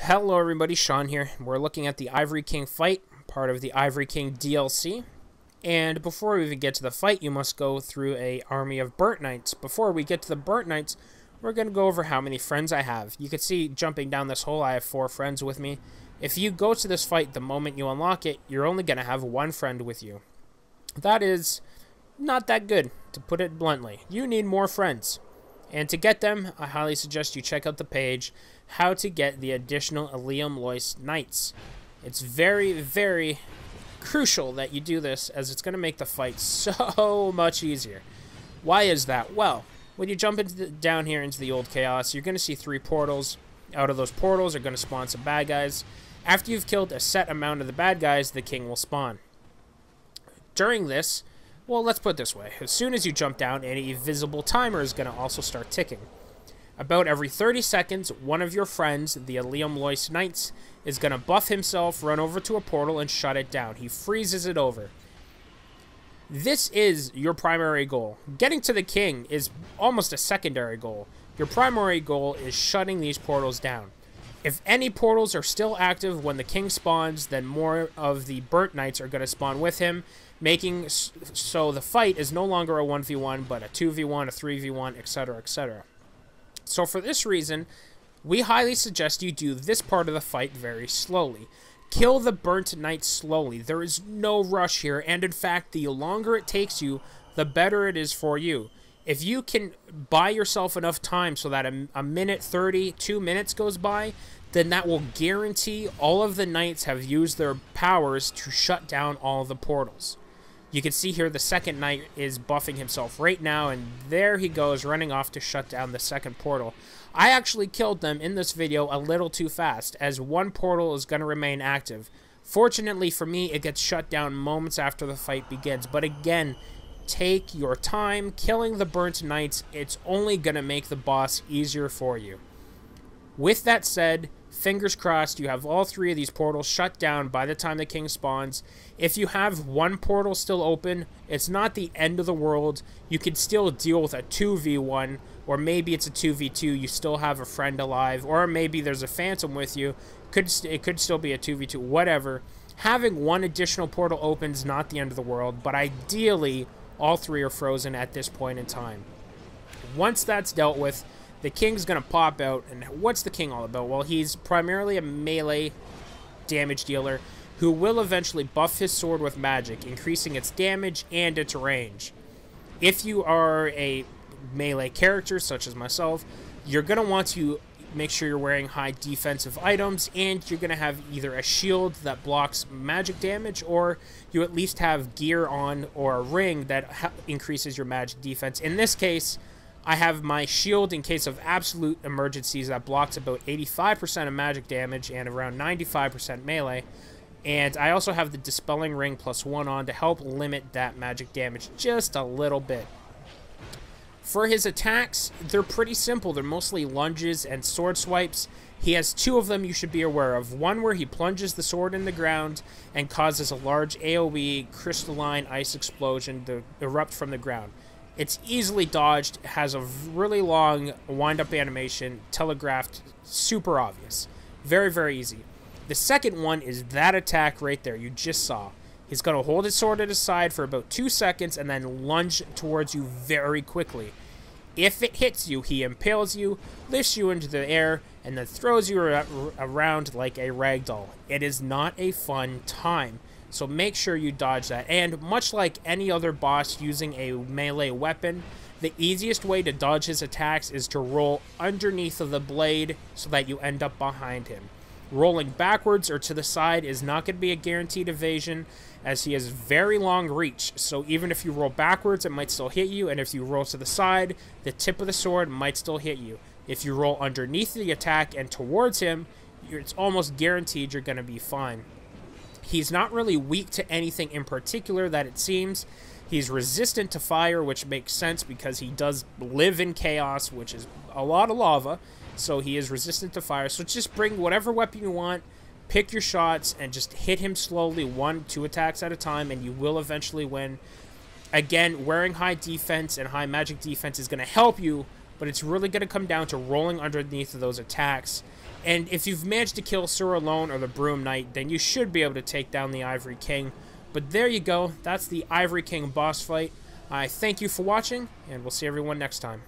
Hello everybody, Sean here. We're looking at the Ivory King fight, part of the Ivory King DLC. And before we even get to the fight, you must go through a army of Burnt Knights. Before we get to the Burnt Knights, we're going to go over how many friends I have. You can see jumping down this hole, I have 4 friends with me. If you go to this fight the moment you unlock it, you're only going to have 1 friend with you. That is not that good, to put it bluntly. You need more friends. And to get them, I highly suggest you check out the page, How to Get the Additional Ilium Lois Knights. It's very, very crucial that you do this, as it's going to make the fight so much easier. Why is that? Well, when you jump down here into the Old Chaos, you're going to see 3 portals. Out of those portals are going to spawn some bad guys. After you've killed a set amount of the bad guys, the king will spawn. During this, well, let's put it this way. As soon as you jump down, an invisible timer is going to also start ticking. About every 30 seconds, one of your friends, the Ilium Lois Knights, is going to buff himself, run over to a portal, and shut it down. He freezes it over. This is your primary goal. Getting to the king is almost a secondary goal. Your primary goal is shutting these portals down. If any portals are still active when the king spawns, then more of the Burnt Knights are going to spawn with him, making so the fight is no longer a 1v1, but a 2v1, a 3v1, etc., etc. So for this reason, we highly suggest you do this part of the fight very slowly. Kill the Burnt Knights slowly. There is no rush here, and in fact, the longer it takes you, the better it is for you. If you can buy yourself enough time so that a minute 30, 2 minutes goes by, then that will guarantee all of the knights have used their powers to shut down all of the portals. You can see here the second knight is buffing himself right now, and there he goes running off to shut down the second portal. I actually killed them in this video a little too fast, as one portal is going to remain active. Fortunately for me, it gets shut down moments after the fight begins, but again, take your time killing the Burnt Knights. It's only going to make the boss easier for you. With that said, fingers crossed you have all 3 of these portals shut down by the time the king spawns. If you have one portal still open, it's not the end of the world. You can still deal with a 2v1, or maybe it's a 2v2, you still have a friend alive, or maybe there's a phantom with you. It could still be a 2v2, whatever. Having one additional portal open is not the end of the world, but ideally, all 3 are frozen at this point in time. Once that's dealt with, the king's going to pop out, and what's the king all about? Well, he's primarily a melee damage dealer who will eventually buff his sword with magic, increasing its damage and its range. If you are a melee character, such as myself, you're going to want to make sure you're wearing high defensive items, and you're going to have either a shield that blocks magic damage, or you at least have gear on or a ring that increases your magic defense. In this case, I have my shield in case of absolute emergencies that blocks about 85% of magic damage and around 95% melee. And I also have the Dispelling Ring +1 on to help limit that magic damage just a little bit. For his attacks, they're pretty simple. They're mostly lunges and sword swipes. He has 2 of them you should be aware of. One where he plunges the sword in the ground and causes a large AoE crystalline ice explosion to erupt from the ground. It's easily dodged, has a really long wind-up animation, telegraphed, super obvious. Very, very easy. The second one is that attack right there you just saw. He's going to hold his sword at his side for about 2 seconds and then lunge towards you very quickly. If it hits you, he impales you, lifts you into the air, and then throws you around like a ragdoll. It is not a fun time. So make sure you dodge that. And much like any other boss using a melee weapon, the easiest way to dodge his attacks is to roll underneath of the blade so that you end up behind him. Rolling backwards or to the side is not going to be a guaranteed evasion, as he has very long reach. So even if you roll backwards, it might still hit you, and if you roll to the side, the tip of the sword might still hit you. If you roll underneath the attack and towards him, it's almost guaranteed you're going to be fine. He's not really weak to anything in particular that it seems. He's resistant to fire, which makes sense because he does live in chaos, which is a lot of lava. So he is resistant to fire. So just bring whatever weapon you want, pick your shots, and just hit him slowly, 1-2 attacks at a time, and you will eventually win. Again, wearing high defense and high magic defense is going to help you but it's really going to come down to rolling underneath of those attacks. And if you've managed to kill Sir alone or the Broom Knight, then you should be able to take down the Ivory King. But there you go. That's the Ivory King boss fight. I thank you for watching, and we'll see everyone next time.